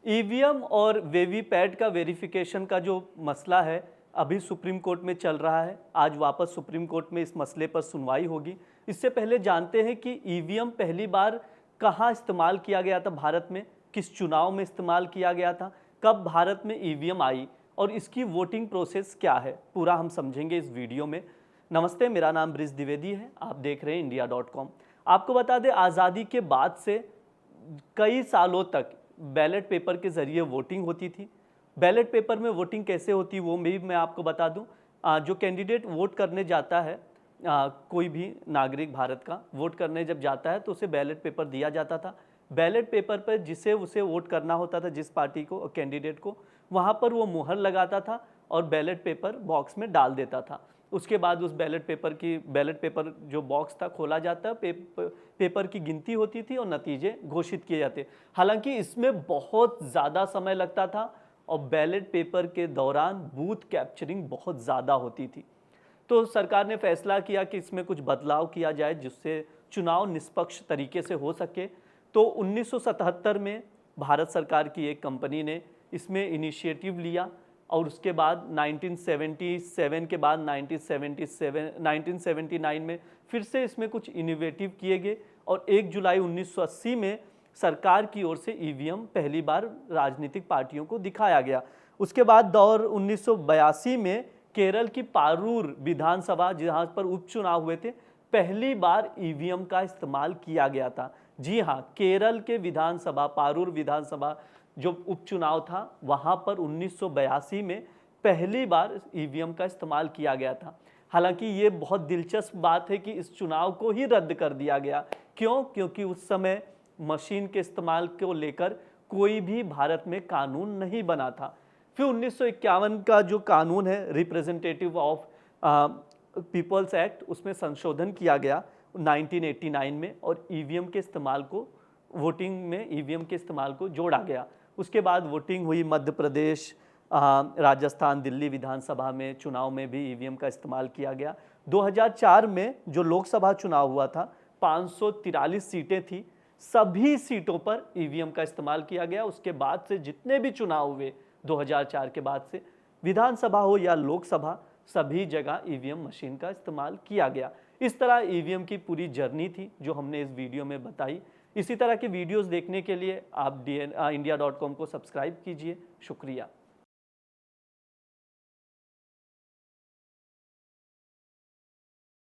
EVM और VVPAT का verification का जो मसला है अभी सुप्रीम कोर्ट में चल रहा है। आज वापस सुप्रीम कोर्ट में इस मसले पर सुनवाई होगी। इससे पहले जानते हैं कि ईवीएम पहली बार कहाँ इस्तेमाल किया गया था भारत में, किस चुनाव में इस्तेमाल किया गया था, कब भारत में ईवीएम आई और इसकी वोटिंग प्रोसेस क्या है, पूरा हम समझेंगे इस वीडियो में। नमस्ते, मेरा नाम ब्रिज द्विवेदी है, आप देख रहे हैं India.com। आपको बता दें, आज़ादी के बाद से कई सालों तक बैलेट पेपर के ज़रिए वोटिंग होती थी। बैलेट पेपर में वोटिंग कैसे होती वो भी मैं आपको बता दूं। जो कैंडिडेट वोट करने जाता है, कोई भी नागरिक भारत का वोट करने जब जाता है तो उसे बैलेट पेपर दिया जाता था। बैलेट पेपर पर जिसे उसे वोट करना होता था, जिस पार्टी को और कैंडिडेट को, वहाँ पर वो मुहर लगाता था और बैलेट पेपर बॉक्स में डाल देता था। उसके बाद उस बैलेट पेपर जो बॉक्स था खोला जाता, पेपर की गिनती होती थी और नतीजे घोषित किए जाते। हालांकि इसमें बहुत ज़्यादा समय लगता था और बैलेट पेपर के दौरान बूथ कैप्चरिंग बहुत ज़्यादा होती थी। तो सरकार ने फैसला किया कि इसमें कुछ बदलाव किया जाए जिससे चुनाव निष्पक्ष तरीके से हो सके। तो 1977 में भारत सरकार की एक कंपनी ने इसमें इनिशिएटिव लिया और उसके बाद 1977 के बाद 1979 में फिर से इसमें कुछ इनोवेटिव किए गए और 1 जुलाई 1980 में सरकार की ओर से ईवीएम पहली बार राजनीतिक पार्टियों को दिखाया गया। उसके बाद दौर 1982 में केरल की पारूर विधानसभा, जहां पर उपचुनाव हुए थे, पहली बार ईवीएम का इस्तेमाल किया गया था। जी हाँ, केरल के विधानसभा, पारूर विधानसभा जो उपचुनाव था, वहां पर 1982 में पहली बार ईवीएम का इस्तेमाल किया गया था। हालांकि ये बहुत दिलचस्प बात है कि इस चुनाव को ही रद्द कर दिया गया। क्यों? क्योंकि उस समय मशीन के इस्तेमाल को लेकर कोई भी भारत में कानून नहीं बना था। फिर 1951 का जो कानून है, रिप्रेजेंटेटिव ऑफ पीपल्स एक्ट, उसमें संशोधन किया गया 1989 में और ईवीएम के इस्तेमाल को, वोटिंग में ईवीएम के इस्तेमाल को जोड़ा गया। उसके बाद वोटिंग हुई मध्य प्रदेश, राजस्थान, दिल्ली विधानसभा में चुनाव में भी ईवीएम का इस्तेमाल किया गया। 2004 में जो लोकसभा चुनाव हुआ था, 543 सीटें थी, सभी सीटों पर ईवीएम का इस्तेमाल किया गया। उसके बाद से जितने भी चुनाव हुए 2004 के बाद से, विधानसभा हो या लोकसभा, सभी जगह ईवीएम मशीन का इस्तेमाल किया गया। इस तरह ईवीएम की पूरी जर्नी थी जो हमने इस वीडियो में बताई। इसी तरह के वीडियोस देखने के लिए आप India.com को सब्सक्राइब कीजिए। शुक्रिया।